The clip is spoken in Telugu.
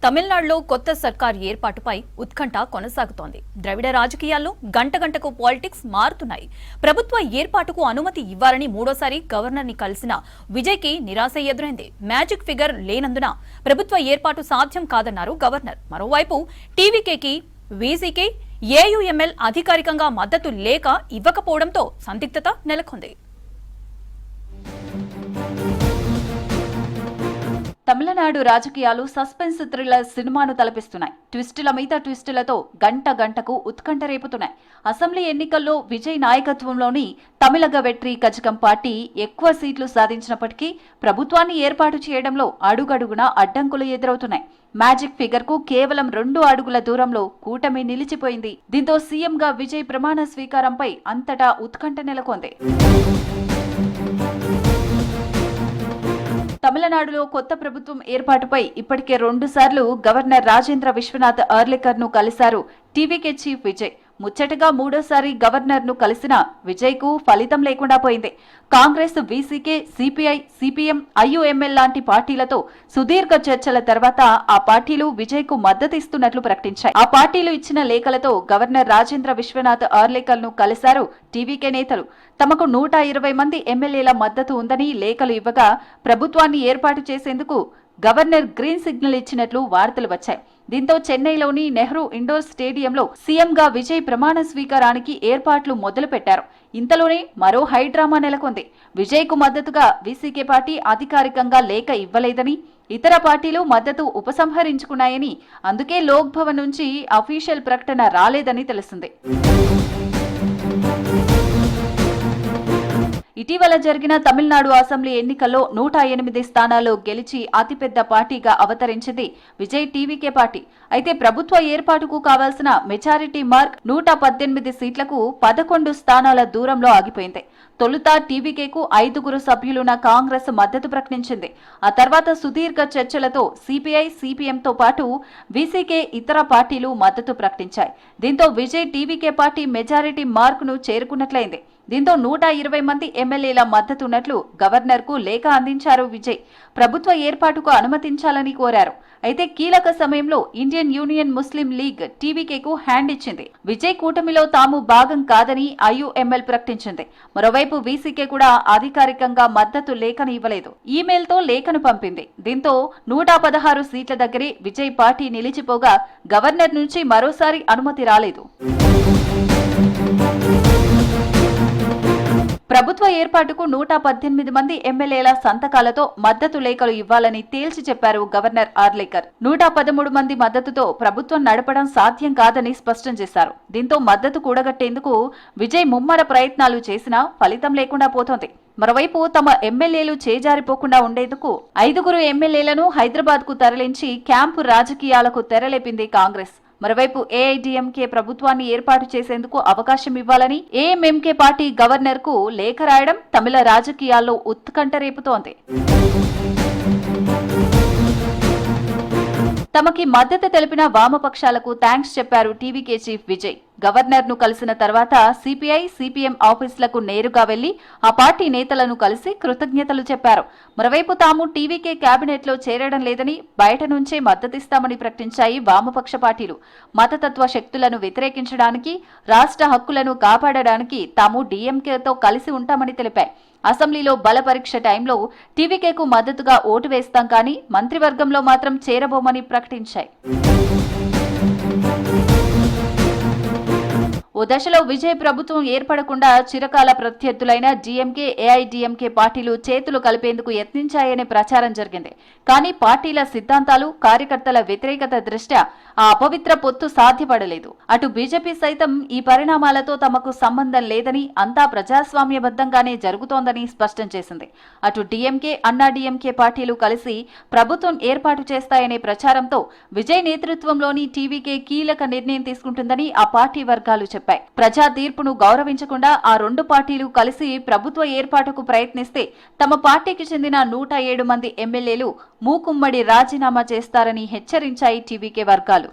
తమిళనాడులో కొత్త సర్కార్ ఏర్పాటుపై ఉత్కంఠ కొనసాగుతోంది. ద్రవిడ రాజకీయాల్లో గంటకు పాలిటిక్స్ మారుతున్నాయి. ప్రభుత్వ ఏర్పాటుకు అనుమతి ఇవ్వాలని మూడోసారి గవర్నర్ని కలిసిన విజయ్కి నిరాశ ఎదురైంది. మ్యాజిక్ ఫిగర్ లేనందున ప్రభుత్వ ఏర్పాటు సాధ్యం కాదన్నారు గవర్నర్. మరోవైపు టీవీకేకి వీసీకి ఏయుఎంఎల్ అధికారికంగా మద్దతు లేక ఇవ్వకపోవడంతో సందిగ్ధత నెలకొంది. తమిళనాడు రాజకీయాలు సస్పెన్స్ థ్రిల్లర్ సినిమాను తలపిస్తున్నాయి. ట్విస్టుల మీద ట్విస్టులతో గంటకు ఉత్కంఠ రేపుతున్నాయి. అసెంబ్లీ ఎన్నికల్లో విజయ్ నాయకత్వంలోని తమిళగ వెట్రి కజగం పార్టీ ఎక్కువ సీట్లు సాధించినప్పటికీ ప్రభుత్వాన్ని ఏర్పాటు చేయడంలో అడుగడుగునా అడ్డంకులు ఎదురవుతున్నాయి. మ్యాజిక్ ఫిగర్ కు కేవలం 2 అడుగుల దూరంలో కూటమి నిలిచిపోయింది. దీంతో సీఎంగా విజయ్ ప్రమాణ స్వీకారంపై అంతటా ఉత్కంఠ నెలకొంది. తమిళనాడులో కొత్త ప్రభుత్వం ఏర్పాటుపై ఇప్పటికే 2 సార్లు గవర్నర్ రాజేంద్ర విశ్వనాథ్ అర్లేకర్ ను కలిశారు టీవీకే చీఫ్ విజయ్. ముచ్చటగా మూడోసారి గవర్నర్ ను కలిసిన విజయ్ కు ఫలితం లేకుండా పోయింది. Congress, VCK, CPI, CPM, IUML లాంటి పార్టీలతో సుదీర్ఘ చర్చల తర్వాత ఆ పార్టీలు విజయ్ కు మద్దతు ఇస్తున్నట్లు ప్రకటించాయి. ఆ పార్టీలు ఇచ్చిన లేఖలతో గవర్నర్ రాజేంద్ర విశ్వనాథ్ అర్లేకర్ ను కలిశారు టీవీకే నేతలు. తమకు 120 మంది ఎమ్మెల్యేల మద్దతు ఉందని లేఖలు ఇవ్వగా ప్రభుత్వాన్ని ఏర్పాటు చేసేందుకు గవర్నర్ గ్రీన్ సిగ్నల్ ఇచ్చినట్లు వార్తలు వచ్చాయి. దీంతో చెన్నైలోని నెహ్రూ ఇండోర్ స్టేడియంలో సీఎంగా విజయ్ ప్రమాణ స్వీకారానికి ఏర్పాట్లు మొదలుపెట్టారు. ఇంతలోనే మరో హైడ్రామా నెలకొంది. విజయ్ కు మద్దతుగా వీసీకే పార్టీ అధికారికంగా లేఖ ఇవ్వలేదని, ఇతర పార్టీలు మద్దతు ఉపసంహరించుకున్నాయని, అందుకే లోక్ భవన్ నుంచి అఫీషియల్ ప్రకటన రాలేదని తెలిసింది. ఇటీవల జరిగిన తమిళనాడు అసెంబ్లీ ఎన్నికల్లో 108 స్థానాల్లో గెలిచి అతిపెద్ద పార్టీగా అవతరించింది విజయ్ టీవీకే పార్టీ. అయితే ప్రభుత్వ ఏర్పాటుకు కావాల్సిన మెజారిటీ మార్క్ 118 సీట్లకు 11 స్థానాల దూరంలో ఆగిపోయింది. తొలుత టీవీకేకు 5 సభ్యులున్న కాంగ్రెస్ మద్దతు ప్రకటించింది. ఆ తర్వాత సుదీర్ఘ చర్చలతో సిపిఐ, సిపిఎంతో పాటు వీసీకే, ఇతర పార్టీలు మద్దతు ప్రకటించాయి. దీంతో Vijay TVK party majority mark ను చేరుకున్నట్లయింది. దీంతో 120 మంది ఎమ్మెల్యేల మద్దతున్నట్లు గవర్నర్ కు లేఖ అందించారు విజయ్. ప్రభుత్వ ఏర్పాటుకు అనుమతించాలని కోరారు. అయితే కీలక సమయంలో ఇండియన్ యూనియన్ ముస్లిం లీగ్ టీవీకేకు హ్యాండ్ ఇచ్చింది. విజయ్ కూటమిలో తాము భాగం కాదని ఐయుఎంఎల్ ప్రకటించింది. మరోవైపు వీసీకే కూడా అధికారికంగా మద్దతు లేఖను ఇవ్వలేదు. ఈమెయిల్తో లేఖను పంపింది. దీంతో 116 సీట్ల దగ్గరే విజయ్ పార్టీ నిలిచిపోగా గవర్నర్ నుంచి మరోసారి అనుమతి రాలేదు. ప్రభుత్వ ఏర్పాటుకు 118 మంది ఎమ్మెల్యేల సంతకాలతో మద్దతు లేఖలు ఇవ్వాలని తేల్చి చెప్పారు గవర్నర్ అర్లేకర్. 113 మంది మద్దతుతో ప్రభుత్వం నడపడం సాధ్యం కాదని స్పష్టం చేశారు. దీంతో మద్దతు కూడగట్టేందుకు విజయ్ ముమ్మర ప్రయత్నాలు చేసినా ఫలితం లేకుండా పోతోంది. మరోవైపు తమ ఎమ్మెల్యేలు చేజారిపోకుండా ఉండేందుకు 5 ఎమ్మెల్యేలను హైదరాబాద్ కు తరలించి క్యాంపు రాజకీయాలకు తెరలేపింది కాంగ్రెస్. మరోవైపు ఏఐడీఎంకే ప్రభుత్వాన్ని ఏర్పాటు చేసేందుకు అవకాశం ఇవ్వాలని ఏఎంఎంకే పార్టీ గవర్నర్ కు లేఖ రాయడం తమిళ రాజకీయాల్లో ఉత్కంఠ రేపుతోంది. తమకి మద్దతు తెలిపిన వామపక్షాలకు థ్యాంక్స్ చెప్పారు టీవీకే చీఫ్ విజయ్. గవర్నర్ ను కలిసిన తర్వాత సిపిఐ, సిపిఎం ఆఫీసులకు నేరుగా వెళ్లి ఆ పార్టీ నేతలను కలిసి కృతజ్ఞతలు చెప్పారు. మరోవైపు తాము టీవీకే కేబినెట్ లో చేరడం లేదని, బయట నుంచే మద్దతిస్తామని ప్రకటించాయి వామపక్ష పార్టీలు. మతతత్వ శక్తులను వ్యతిరేకించడానికి, రాష్ట్ర హక్కులను కాపాడడానికి తాము డీఎంకేతో కలిసి ఉంటామని తెలిపాయి. అసెంబ్లీలో బల పరీక్ష టైంలో టీవీకేకు మద్దతుగా ఓటు వేస్తాం కానీ మంత్రివర్గంలో మాత్రం చేరబోమని ప్రకటించాయి. ఓ దశలో విజయ్ ప్రభుత్వం ఏర్పడకుండా చిరకాల ప్రత్యర్థులైన డీఎంకే, ఏఐడీఎంకే పార్టీలు చేతులు కలిపేందుకు యత్నించాయనే ప్రచారం జరిగింది. కానీ పార్టీల సిద్ధాంతాలు, కార్యకర్తల వ్యతిరేకత దృష్ట్యా ఆ అపవిత్ర పొత్తు సాధ్యపడలేదు. అటు బీజేపీ సైతం ఈ పరిణామాలతో తమకు సంబంధం లేదని, అంతా ప్రజాస్వామ్యబద్ధంగానే జరుగుతోందని స్పష్టం చేసింది. అటు డీఎంకే, అన్నాడీఎంకే పార్టీలు కలిసి ప్రభుత్వం ఏర్పాటు చేస్తాయనే ప్రచారంతో విజయ్ నేతృత్వంలోని టీవీకే కీలక నిర్ణయం తీసుకుంటుందని ఆ పార్టీ వర్గాలు చెప్పాయి. ప్రజా తీర్పును గౌరవించకుండా ఆ 2 పార్టీలు కలిసి ప్రభుత్వ ఏర్పాటుకు ప్రయత్నిస్తే తమ పార్టీకి చెందిన 107 మంది ఎమ్మెల్యేలు మూకుమ్మడి రాజీనామా చేస్తారని హెచ్చరించాయి టీవీకే వర్గాలు.